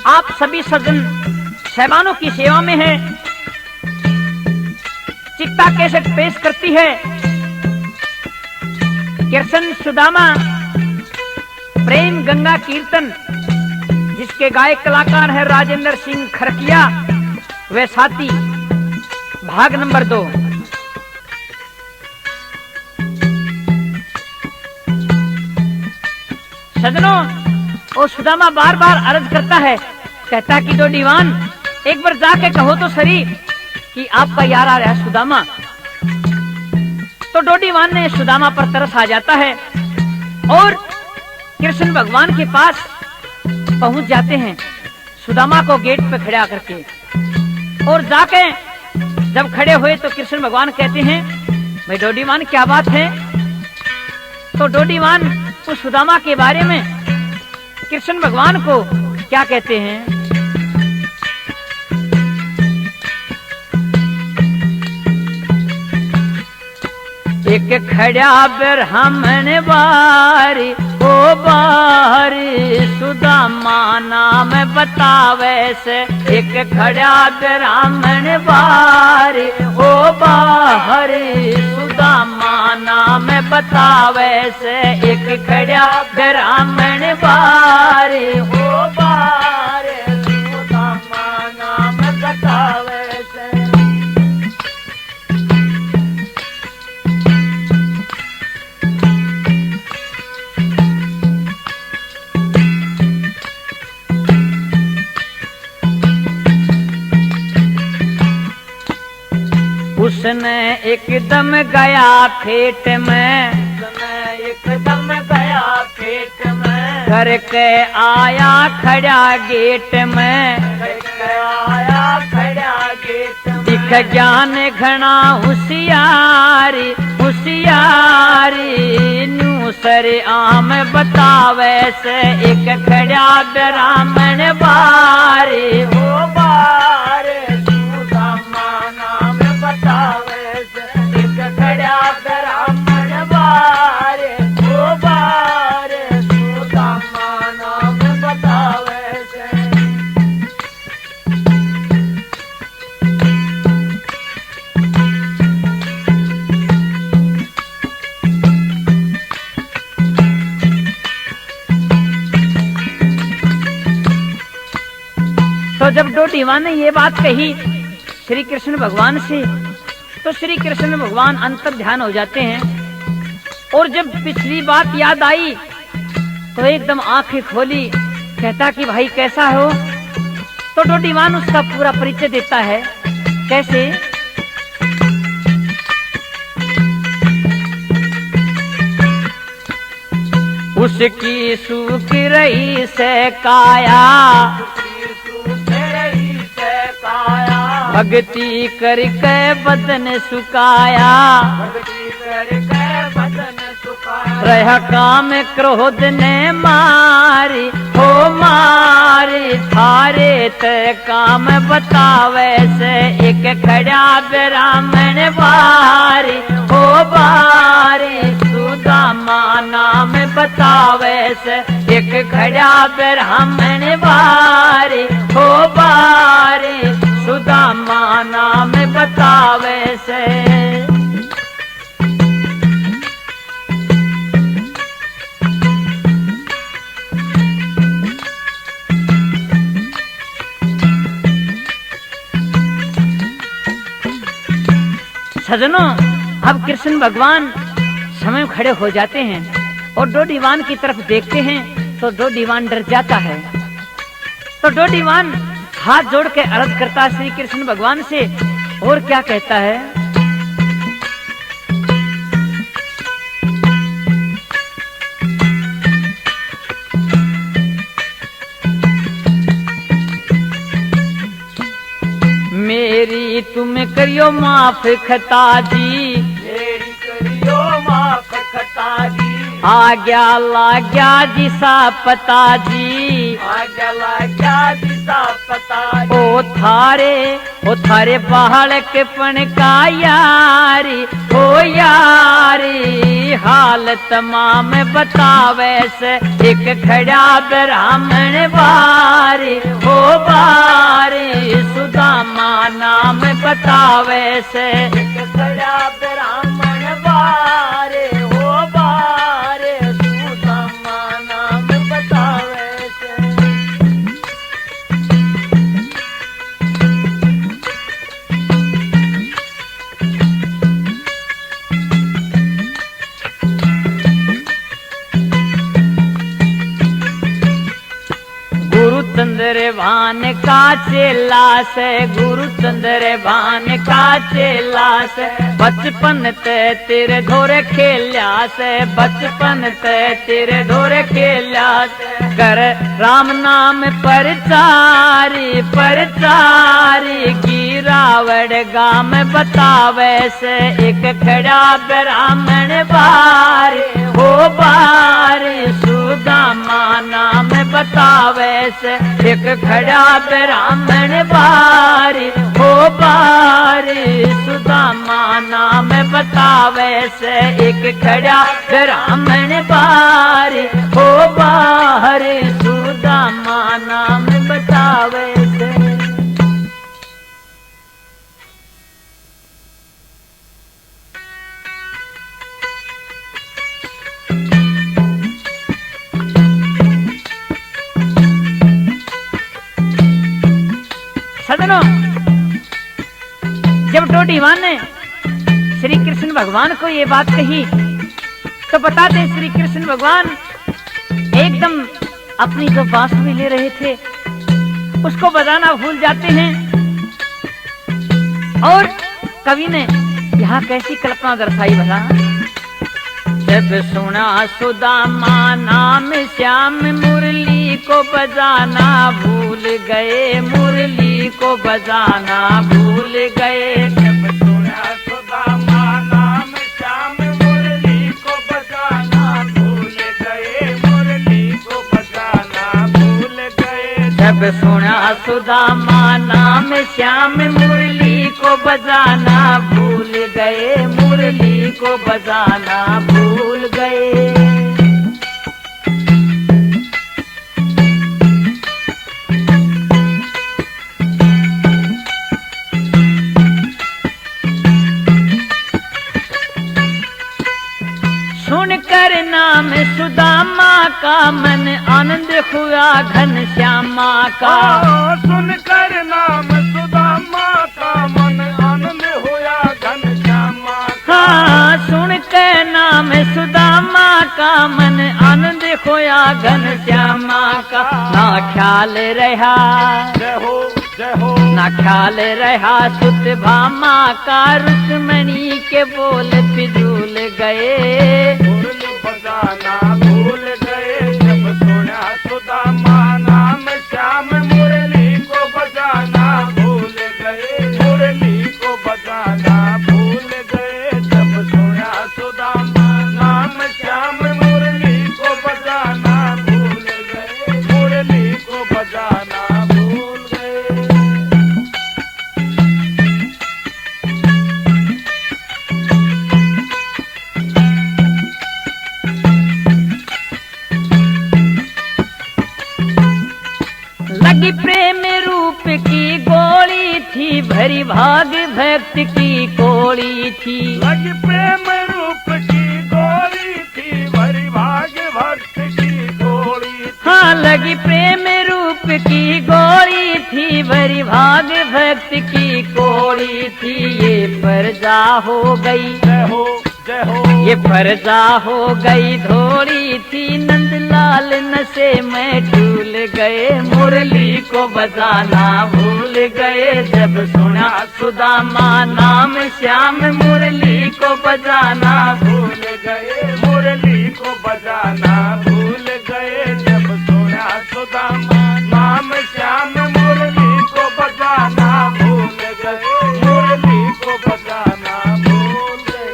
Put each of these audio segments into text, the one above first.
आप सभी सज्जन सहबानों की सेवा में है। चित्ता कैसेट पेश करती है कृष्ण सुदामा प्रेम गंगा कीर्तन, जिसके गायक कलाकार है राजेंद्र सिंह खरकिया व साथी, भाग नंबर 2। सजनों, वो सुदामा बार बार अर्ज करता है, कहता कि दो दीवान एक बार जाके कहो तो सरी कि आपका यार आ रहा है सुदामा। तो डोडीवान ने सुदामा पर तरस आ जाता है और कृष्ण भगवान के पास पहुंच जाते हैं, सुदामा को गेट पे खड़ा करके। और जाके जब खड़े हुए तो कृष्ण भगवान कहते हैं, भाई डोडीवान क्या बात है? तो डोडीवान उस सुदामा के बारे में कृष्ण भगवान को क्या कहते हैं? एक खड़ा ब्राह्मण बारी ओ बारी सुदामा नाम बतावे से। एक खड़ा ब्राह्मण बारी ओ बारी सुदामा नाम बतावे से। एक खड़ा ब्राह्मण बारी ओ बारी सुदामा नाम बतावे से। उसने एकदम गया फेट में, एकदम गया फेट में, करके आया खड़ा गेट में, आया खड़ा गेट में। दिख ज्ञान घना होशियारी होशियारी नू सर आम बतावे से। एक खड़ा ब्राह्मण बारी हो बारे सुदामा नाम बतावे से। एक खड़ा ब्राह्मण बारे हो बारे सुदामा नाम बतावे से। तो जब डोडीवान ने ये बात कही श्री कृष्ण भगवान से, तो श्री कृष्ण भगवान अंतर ध्यान हो जाते हैं। और जब पिछली बात याद आई तो एकदम आंखें खोली, कहता कि भाई कैसा हो? तो डोडीवान उसका पूरा परिचय देता है। कैसे? उसकी सूख रही से काया, भक्ति करके बदन सुकाया, भक्ति करके बदन सुकाया। रह काम क्रोध ने मारी हो मारी, थारे ते काम बतावे से। एक खड़ा ब्राह्मण बारी हो बारी सुदामा नाम बतावे से। एक खड़ा ब्राह्मण बारी हो बारी सुदामा नाम बतावे से। सजनों, अब कृष्ण भगवान समय खड़े हो जाते हैं और डोडीवान की तरफ देखते हैं तो डोडीवान डर जाता है। तो डोडीवान हाथ जोड़ के अर्ज करता है श्री कृष्ण भगवान से और क्या कहता है? मेरी तुम करियो माफ खता जी, मेरी करियो माफ खता जी। आ गया ला गया जिसा पता जी, आगला क्या दिशा पतारी। ओ थारे बालक पन का यारी, ओ यारी हाल तमाम बतावे से एक खड़ा ब्राह्मण बारी, हो बारी सुदामा नाम बतावे से एक खड़ा ब्राह्मण बारे, हो बारे सुदामा नाम बतावे से। गुरु चंद्रभान का चेला से, गुरु चंद्रभान का चेला से बचपन ते तेरे धोरे खेल्या से, बचपन ते तेरे धोरे खेल्या से कर राम नाम परचारी, परचारी गिरावड़ गाम बतावे से एक खड़ा ब्राह्मण बारी, हो बारी सुदामा नाम बतावे से एक खड़ा ब्राह्मण बारी, हो बारी सुदामा नाम बतावे से एक खड़ा ब्राह्मण बारी, हो बारी सुदामा नाम बतावे से। सदनों, जब टोटीवान ने श्री कृष्ण भगवान को ये बात कही तो बताते श्री कृष्ण भगवान एकदम अपनी जो बांसुरी ले रहे थे उसको बजाना भूल जाते हैं। और कवि ने यहाँ कैसी कल्पना दर्शाई भला। जब सुना सुदामा नाम श्याम मुरली को बजाना भूल गए, मुरली को बजाना भूल गए। जब सुना सुदामा नाम श्याम मुरली को बजाना भूल गए, मुरली को बजाना भूल गए। जब सुना सुदामा नाम श्याम मुरली को बजाना भूल गए, मुरली को बजाना भूल गए। सुनकर नाम सुदामा का मन आनंद हुआ घन श्यामा का। सुनकर नाम सुदामा का मन आनंद हुआ घन श्यामा का। हाँ, सुनकर नाम सुदामा का मन आनंद खोया घन श्यामा का। ना ख्याल रहा, जय हो जय हो, ना ख्याल रहा सुत भामा का। रुक्मणी के बोल फिजूल गए, मुरली बजाना भूल गए। जब सुना सुदामा नाम श्याम मुरली को बजाना भूल गए, मुरली को बजाना भूल गए। जब सुना सुदामा नाम श्याम मुरली को बजाना भूल गए, मुरली को बजाना भूल गए। लगी प्रेम रूप की गोली थी, भरी भाग भक्त की कोड़ी थी। लगी प्रेम रूप की गोली थी, भरी भाग भक्त की गोली थी। हाँ, लगी प्रेम रूप की गोली थी, भरी भाग भक्त की कोड़ी थी। ये परजा हो गई, जय हो जय हो, ये परजा हो गई धोड़ी थी। नंदलाल नशे में डूल गए, मुरली को बजाना भूल गए। जब सुना सुदामा नाम श्याम मुरली को बजाना भूल गए, मुरली को बजाना भूल गए। जब सुना सुदामा नाम श्याम मुरली को बजाना भूल गए, मुरली को बजाना भूल गए।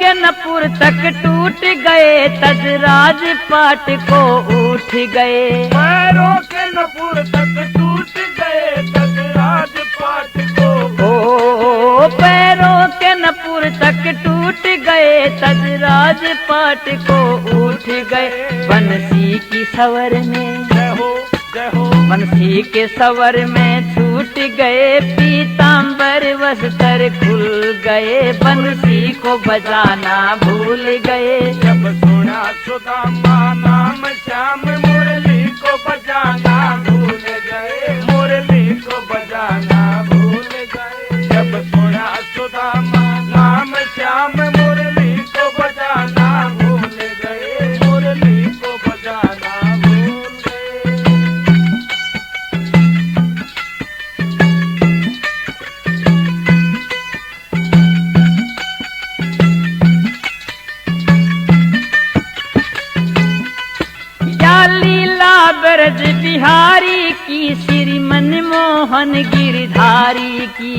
के नपुर तक टूट गए, तज राजपाट को उठ गए। पैरों के नपुर तक टूट गए, तज राजपाट को। ओ पैरों के नपुर तक टूट गए, तज राजपाट को उठ गए। बंसी की सवर में, जय हो जय हो, बंसी के सवर में छूट गए, पीतांबर वस्त्र खुल गए। बंसी को बजाना भूल गए। जब सुना सुदामा नाम श्याम, मुरली को बजाना भूल गए, मुरली को बजाना भूल गए। जब सुना सुदामा नाम श्याम, मुरली को बजाना भूल गए, मुरली को बजाना भूल गए। या लीला ब्रज बिहारी की, श्री मनमोहन गिरधारी की।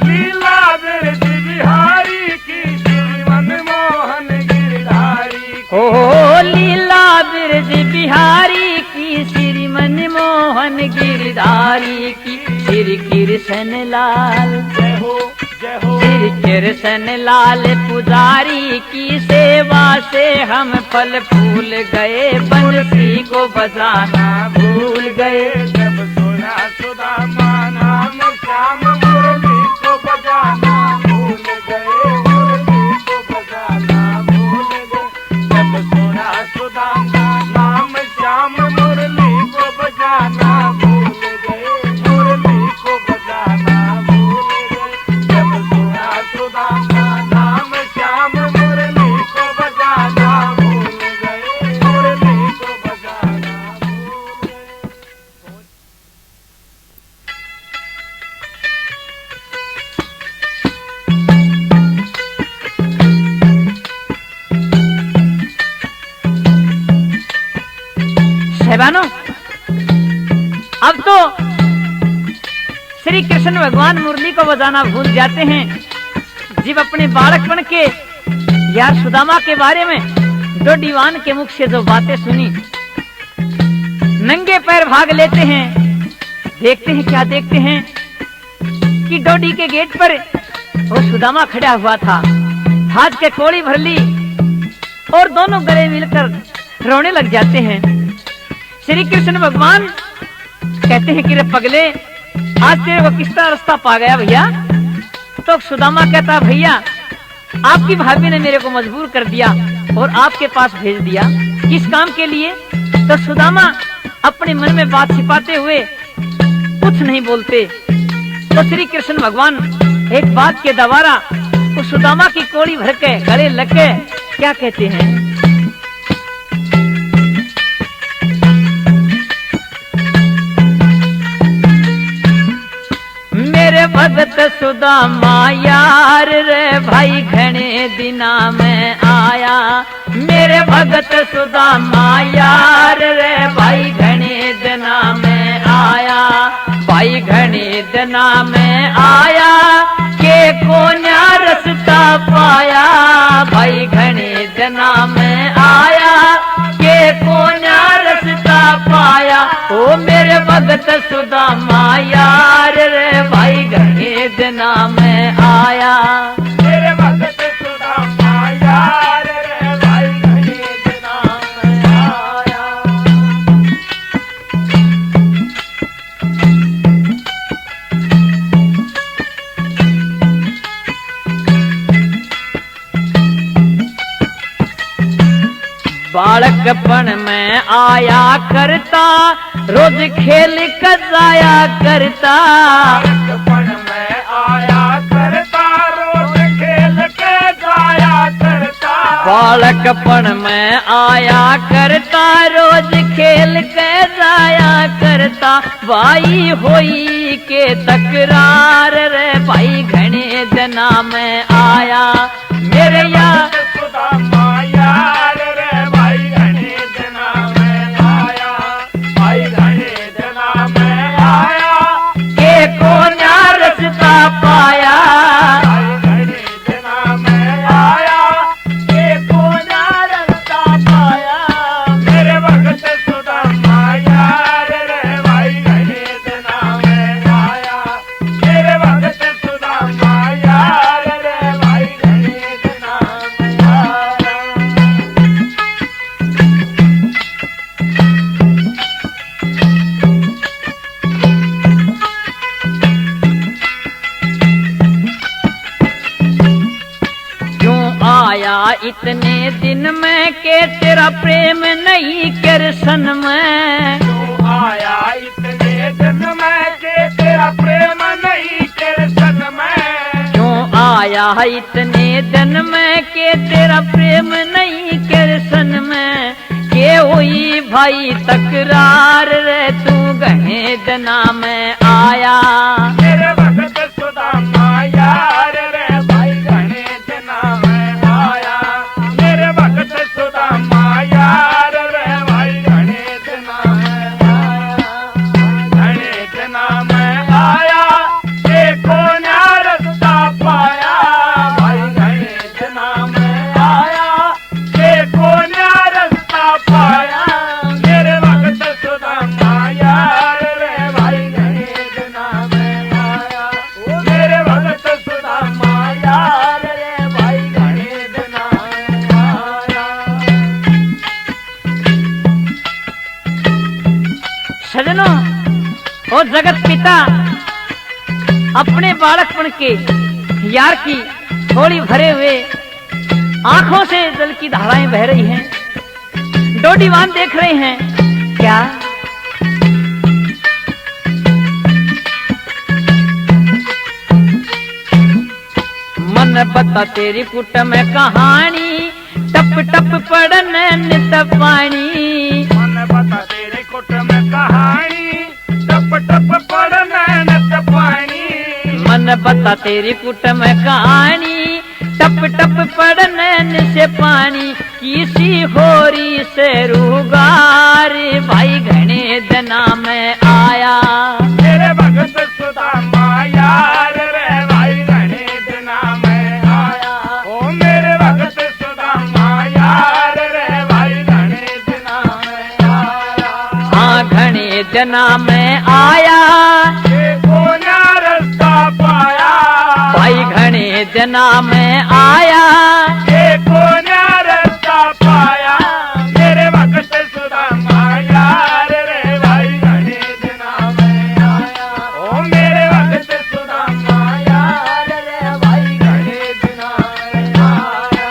लीला ब्रज बिहारी की, श्री मनमोहन गिरधारी की। ओ लीला ब्रज बिहारी की, श्री मनमोहन गिरधारी की। श्री कृष्ण लाल, जय हो जय हो, श्री कृष्ण लाल पुजारी की सेवा से हम फल फूल गए। बंसी को बजाना भूल गए। जब सुना सुदामा नाम श्याम, मुरली को बजाना भूल गए, मुरली को बजाना भूल गए। जब सुना सुदामा नाम श्याम, मुरली को बजाना भूल गए, मुरली को बजाना भूल गए। जब सुना सुदामा नाम श्याम, मुरली को बजाना भूल गए, मुरली को बजाना भूल गए। सहबानों, अब तो श्री कृष्ण भगवान मुरली को बजाना भूल जाते हैं। जब अपने बालकपन के यार सुदामा के बारे में दो दीवान के मुख से जो बातें सुनी, नंगे पैर भाग लेते हैं। देखते हैं, क्या देखते हैं कि डोडी के गेट पर वो सुदामा खड़ा हुआ था, हाथ के कोड़ी भर ली और दोनों गले मिलकर रोने लग जाते हैं। श्री कृष्ण भगवान कहते हैं कि रे पगले, आज तेरे को किस तरह रास्ता पा गया भैया? तो सुदामा कहता, भैया आपकी भाभी ने मेरे को मजबूर कर दिया और आपके पास भेज दिया। किस काम के लिए? तो सुदामा अपने मन में बात छिपाते हुए कुछ नहीं बोलते। तो श्री कृष्ण भगवान एक बात के दवारा उस सुदामा की कोड़ी भर के गले लग के क्या कहते हैं? मेरे भगत सुदामा यार रे भाई घने दिना में आया। मेरे भगत सुदामा यार रे भाई घने दिना में आया। भाई घने दिना में आया के कोन्या रस्ता पाया। भाई घने दिना में आया के कोन्या रस्ता पाया। ओ मेरे भगत सुदामा यार रे भाई घने दिना में आया। मेरे भगत सुदामा यार रे भाई घने दिना में आया। बालकपन में आया करता, रोज खेल कर जाया करता। बालकपन में आया करता, रोज खेल के जाया करता। बालकपन में आया करता, रोज खेल के जाया करता। भाई होई के तकरार रे भाई घने दिना में आया। मेरे यार सुदामा यार रे भाई घने दिना में आया। भाई घने दिना में आया के कोन्या रस्ता पाया। भाई घने दिना में आया इतने दिन में के तेरा प्रेम नहीं कृष्ण में। क्यों आया इतने दिन में के तेरा प्रेम नहीं कृष्ण में। क्यों आया इतने दिन में के तेरा प्रेम नहीं कृष्ण में। के हुई भाई तकरार रे तू घने दिना में आया। मेरे भगत सुदामा यार रे भाई घने दिना में आया। मेरे भगत सुदामा यार रे भाई घने दिना में आया। घने दिना में आया देखो ना रास्ता पाया। भाई घने दिना में आया देखो ना रास्ता पाया। मेरे भगत सुदामा यार रे भाई घने दिना में आया। मेरे भगत सुदामा यार रे भाई घने दिना में आया। सजनों और जगत पिता अपने बालकपन के यार की थोड़ी भरे हुए आंखों से जल की धाराएं बह रही हैं। डोडीवान देख रहे हैं क्या मन बता तेरी कुट में कहानी टप टप पड़न नित पानी। मन बता तेरे कुट में कहानी टप टप पड़ना नत पानी। मन बता तेरी कुट में कहानी टप टप पड़न से पानी। किसी होरी से रुगार भाई घने दिना में आया। मेरे भगत सुदामा यार रे भाई घने दिना में आया। ओ मेरे भगत सुदामा यार रे भाई घने दिना में आया। हाँ घने दिना में आया देखो ना रास्ता पाया। भाई घने दिना में आया। देखो ना रास्ता पाया। मेरे भगत सुदामा यार रे भाई घने दिना में आया। ओ मेरे भगत सुदामा यार रे भाई घने दिना में आया।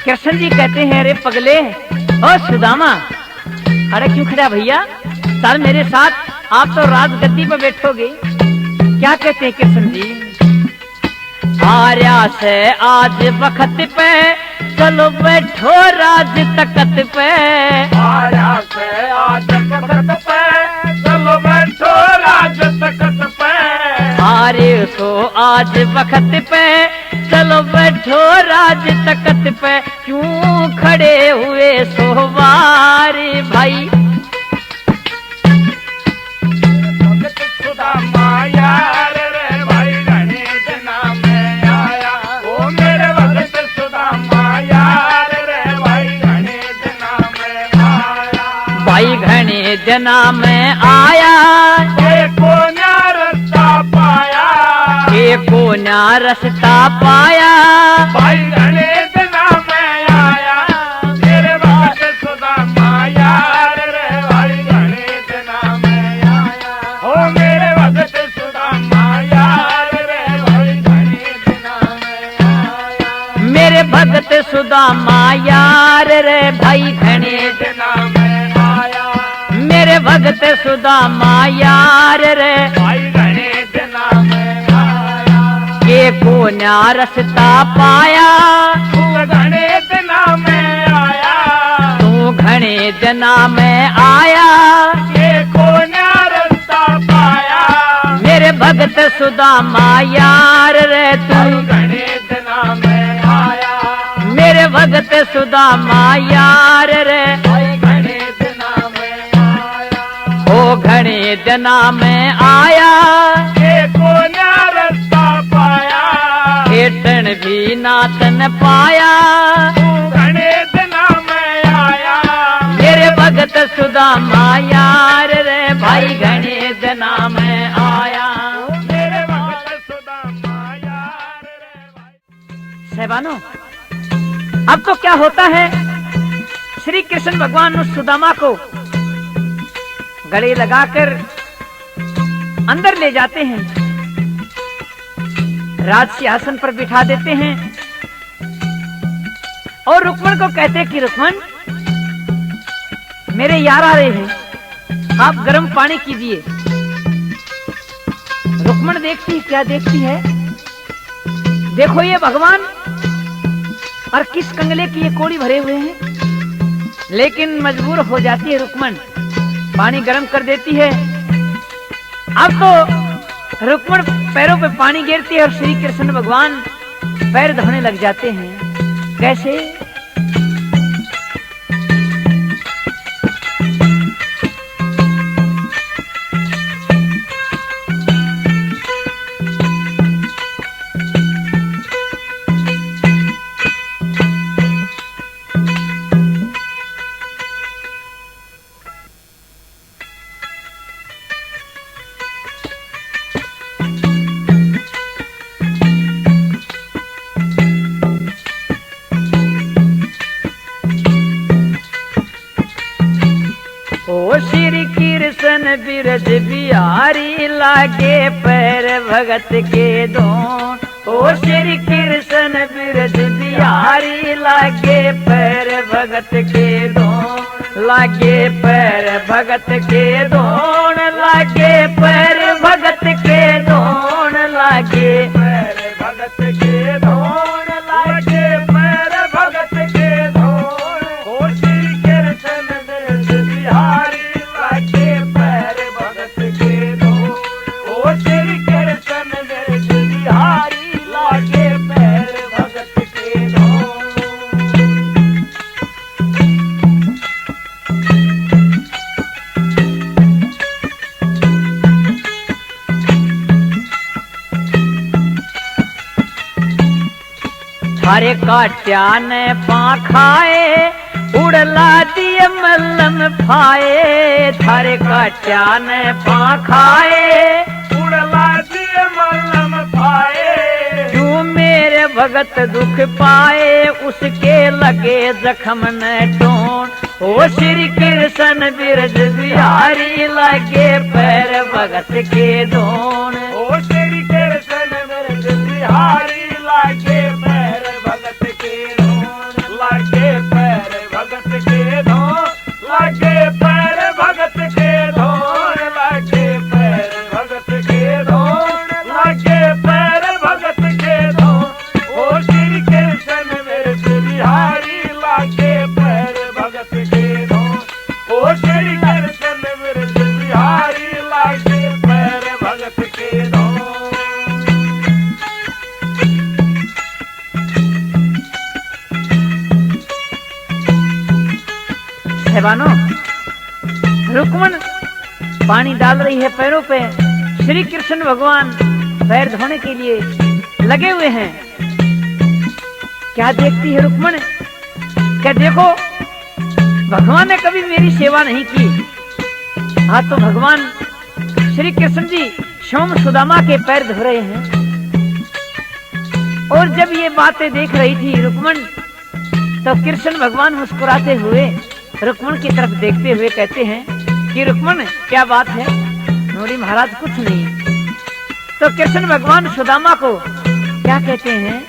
कृष्ण जी कहते हैं अरे पगले ओ सुदामा। अरे क्यों खड़ा भैया चल मेरे साथ आप तो राजगद्दी पर बैठोगे। क्या कहते हैं कृष्ण जी आर्या से आज वक्त पे चलो बैठो राज तकत पे। आया से आज तकत पे चलो बैठो राज तकत पे। आर्य तो आज वक्त पे चलो बैठो राज तकत पे। क्यों खड़े हुए सोवार भाई भगत सुदामा यार रे भाई घने दिना में आया। ओ मेरे भगत सुदामा यार रे भाई घने दिना में आया। भाई घने दिना में आया। देखो ना रास्ता पाया। एको ना रस्ता पाया। भाई घने दिना में आया। मेरे भगत सुदामा यार रे भाई घने दिना में आया। ओ मेरे भगत सुदामा यार रे भाई घने दिना में आया। मेरे भगत सुदामा यार रे भाई घने दिना में आया। मेरे भगत सुदामा यार रे भाई घने दिना में आया। एको ना रस्ता पाया। तू घने दिना में आया। तू घने दिना में आया। देखो ना रास्ता पाया। मेरे भगत सुदामा यार रे भाई तू घने दिना में आया। मेरे भगत सुदामा यार रे भाई घने दिना में आया। ओ घने दिना में आया। देखो ना रास्ता पाया। हेठन भी नातन पाया। तू घने दिना में आया। मेरे भगत सुदामा यार रे भाई घने दिना में आया। मेरे भगत सुदामा यार रे भाई। सहबानों अब तो क्या होता है श्री कृष्ण भगवान उस सुदामा को गले लगाकर अंदर ले जाते हैं, राज सिंहासन पर बिठा देते हैं और रुक्मण को कहते हैं कि रुक्मण, मेरे यार आ रहे हैं, आप गर्म पानी कीजिए। रुक्मण देखती, क्या देखती है, देखो ये भगवान और किस कंगले की ये कोड़ी भरे हुए हैं, लेकिन मजबूर हो जाती है रुक्मण, पानी गर्म कर देती है। अब तो रुक्मण पैरों पे पानी गिरती है और श्री कृष्ण भगवान पैर धोने लग जाते हैं। कैसे? श्री कृष्ण बिरज बिहारी लागे पैर भगत के दोन। ओ श्री कृष्ण बिरज बिहारी लागे पैर भगत के दोन, लागे पैर भगत के दोन, लागे पैर भगत के दोन, लागे पैर भगत के दोन, लागे पैर भगत के दोन। ओ श्री कृष्ण बिरज बिहारी थारे काट्या ने पाखाए उड़ला दिए मल्लम फाए, थारे काट्या ने पाखाए उड़ला दिए मल्लम फाए। जो मेरे भगत दुख पाए उसके लगे जख्म न टोन। ओ श्री कृष्ण बिरज बिहारी लगे पैर भगत के दोन। ओ श्री कृष्ण बिरज बिहारी लगे पैर भगत के दोन, लगे पैर भगत के दोन, लगे पैर भगत के दोन, लगे पैर भगत के दोन, लगे पैर भगत के दोन। ओ श्री कृष्ण बिरज बिहारी लगे पैर भगत के दोन। ओ श्री कृष्ण बिरज बिहारी लगे पैर भगत के दोन। सहबानो, रुक्मण पानी डाल रही है पैरों पे, श्री कृष्ण भगवान पैर धोने के लिए लगे हुए हैं। क्या देखती है रुक्मण? क्या देखो, भगवान ने कभी मेरी सेवा नहीं की। हाँ, तो भगवान श्री कृष्ण जी सोम सुदामा के पैर धो रहे हैं। और जब ये बातें देख रही थी रुक्मण, तो कृष्ण भगवान मुस्कुराते हुए रुक्मण की तरफ देखते हुए कहते हैं कि रुक्मण, क्या बात है? नोरी महाराज, कुछ नहीं। तो कृष्ण भगवान सुदामा को क्या कहते हैं?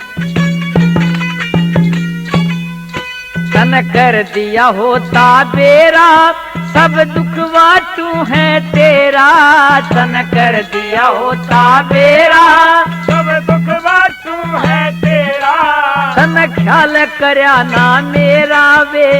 तन कर दिया होता बेरा, सब दुख वाटू है तेरा। तन कर दिया होता बेरा, सब दुख वाटू है तेरा। तन ख्याल करया ना मेरा वे,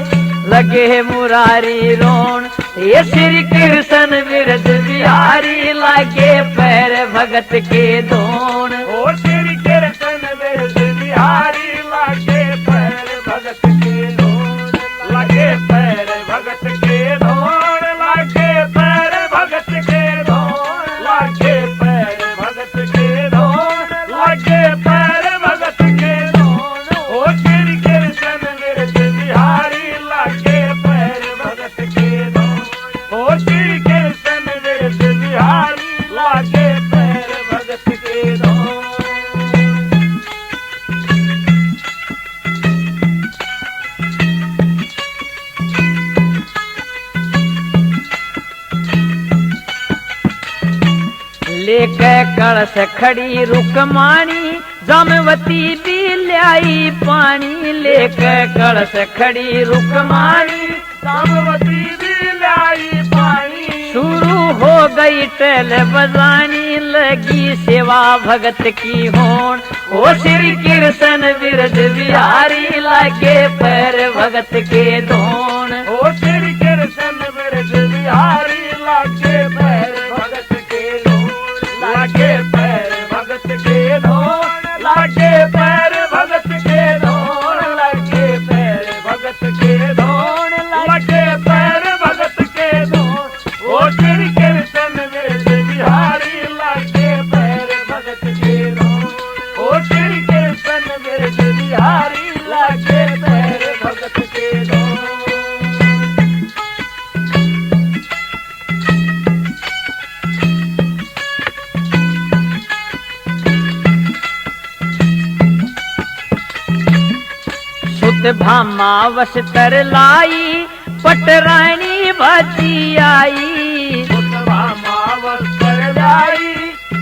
लगे मुरारी रोन। ये श्री कृष्ण बिरज बिहारी लगे पैर भगत के दोन। ओ श्री कृष्ण बिरज बिहारी लगे पैर भगत के दोन, लगे पैर भगत के दोन, लगे पैर भगत के दोन, लगे पैर भगत के दोन, लगे पैर भगत के दोन। ओ श्री कृष्ण बिरज बिहारी लगे पैर भगत के दोन। ओ श्री कृष्ण बिरज बिहारी लगे पैर भगत के दोन। लेके कलश खड़ी रुकमानी जामवती भी लाई पानी। लेके कलश खड़ी रुकमानी जामवती भी लाई पानी। शुरू हो गई टल बजानी लगी सेवा भगत की होन। ओ श्री कृष्ण बिरज बिहारी लागे पैर भगत के धोन। ओ श्री कृष्ण बिरज बिहारी लागे पैर भगत के धोन। लागे पैर भगत के धोन। लागे पैर भगत के धोन। लागे पैर भगत के धोन। लागे पैर भगत के धोन। ओ श्री कृष्ण बिरज बिहारी लागे पैर भगत के धोन। ओ श्री कृष्ण बिरज बिहारी लागे पैर भगत के धोन। भामा वस्त्र लाई पटरानी बाजी आई। भामा वस्त्र लाई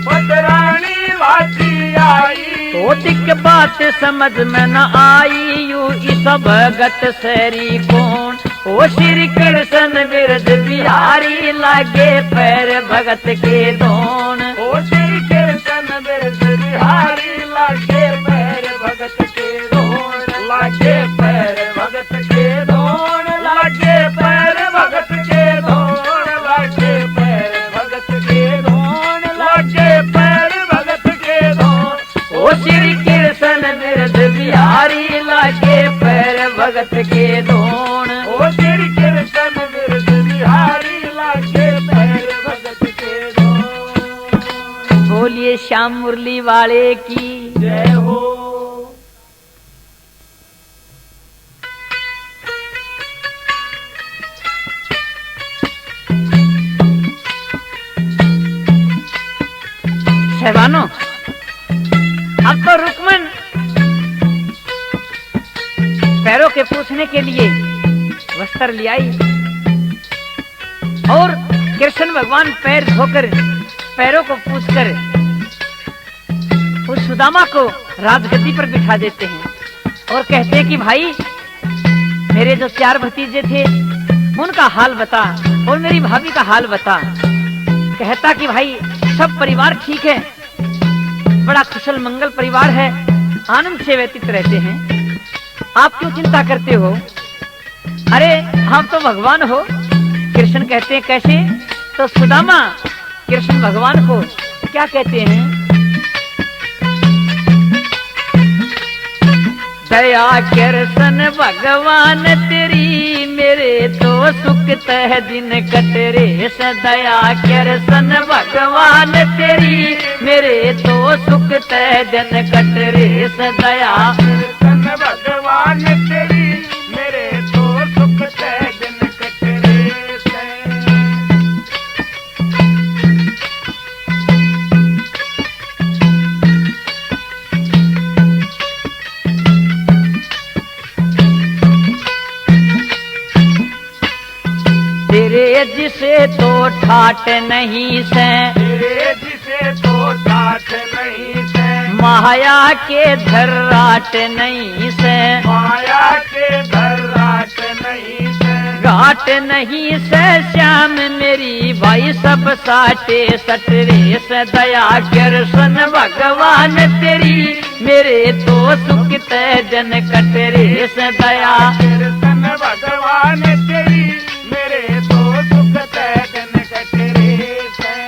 पटरानी बाजी आई। तो दिक बात समझ में न आई यू इस भगत सरी कौन। ओ श्री कृष्ण बिरज बिहारी लागे पैर भगत के धोन। ओ श्री कृष्ण बिरज बिहारी लागे पैर भगत के धोन। लागे पैर भगत के धोन। लागे पैर भगत के धोन। लागे पैर भगत के धोन। लागे पैर भगत के धोन। ओ श्री कृष्ण बिरज बिहारी लागे पैर भगत के धोन। ओ श्री कृष्ण बिरज बिहारी लागे पैर भगत के धोन। बोलिए श्याम मुरली वाले की जय हो। सहबानों, अब तो रुक्मन पैरों के पूछने के लिए वस्त्र ले आई और कृष्ण भगवान पैर धोकर पैरों को पूछकर उस सुदामा को राजगद्दी पर बिठा देते हैं और कहते हैं कि भाई मेरे जो 4 भतीजे थे उनका हाल बता और मेरी भाभी का हाल बता। कहता कि भाई सब परिवार ठीक है, बड़ा कुशल मंगल परिवार है, आनंद से व्यतीत रहते हैं। आप क्यों चिंता करते हो? अरे हम तो भगवान हो। कृष्ण कहते हैं कैसे? तो सुदामा कृष्ण भगवान को क्या कहते हैं? दया कृष्ण भगवान तेरी मेरे तो सुख तह दिन कटरे से। दया कृष्ण भगवान तेरी मेरे तो सुख तह दिन कटरे से। दया कृष्ण भगवान तेरी मेरे तो सुख तह दिन कटरे से। तेरे जिसे तो ठाट नहीं से। तेरे जिसे तो ठाट नहीं से। माया के धर्राट नहीं से। माया के धर्राट नहीं से। घाट नहीं से श्याम मेरी भाई सब साटे सटरे से। दया कृष्ण भगवान तेरी मेरे तो सुख तय जन कटरे से। दया कृष्ण भगवान तेरी मेरे तो सुख तय जन कटरे से।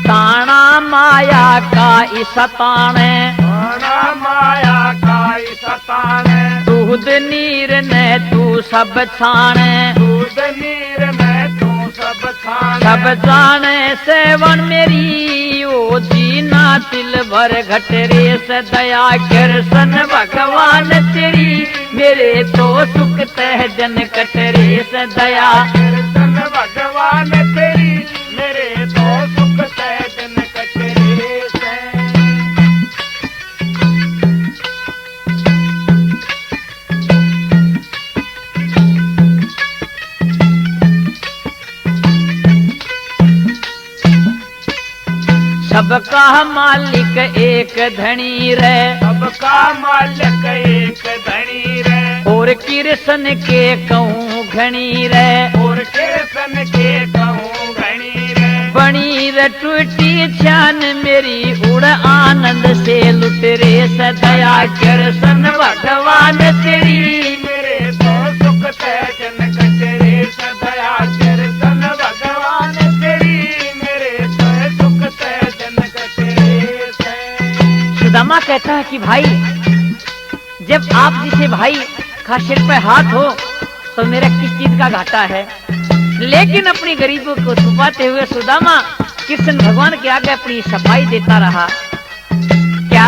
ताना माया का इस ताने। ताना माया का इस ताने। दूध नीर ने तू सब छाने। दूध नीर में तू सब छाने। सब जाने सेवन मेरी ओ दीना तिल भर घटरे से। दया कृष्ण भगवान तेरी मेरे तो सुख तह जन कटरे से। दया कृष्ण भगवान तेरी मेरे तो सुख तह जन कटरे से। सबका मालिक एक धनी रे, सबका मालिक एक धनी रे, और कृष्ण के कहूँ घनी रे, और कृष्ण के कहूँ घनी रे। बनी रे टूटी छान मेरी उड़ आनंद से लुट रे, सदया कृष्ण भगवान तेरी मेरे तो सुख ते जन कटरे, सदया कृष्ण भगवान तेरी मेरे तो सुख ते जन कटरे। सुदामा कहता है कि भाई जब आप जिसे भाई का सिर पे हाथ हो तो मेरा किस चीज का घाटा है, लेकिन अपनी गरीबों को छुपाते हुए सुदामा कृष्ण भगवान के आगे अपनी सफाई देता रहा। क्या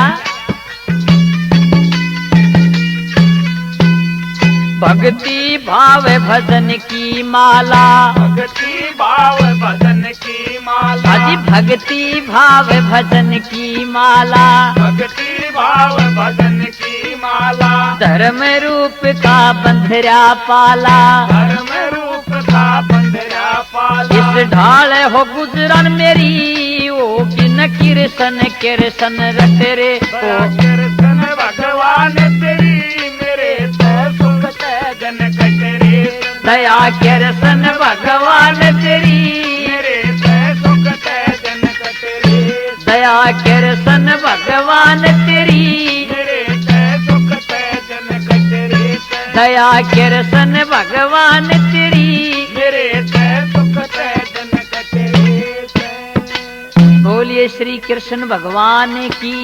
भक्ति भाव भजन की माला, भक्ति भाव भजन की माला, हाजी भक्ति भाव भजन की माला, भक्ति भाव भजन की माला, धर्म रूप का बंधरा पाला, धर्म रूप का बंधरा पाला। इस ढाल हो गुजरन मेरी ओ बिन कृष्ण कृष्ण रट रे, दया कृष्ण भगवान तेरी मेरे तो सुख ते जन कटरे, दया कृष्ण भगवान तेरी मेरे तो सुख ते जन कटरे, दया कृष्ण भगवान तेरी मेरे तो सुख ते जन कटरे, दया कृष्ण भगवान तेरी। मेरे तो सुख ते जन कटरे। बोलिए श्री कृष्ण भगवान की।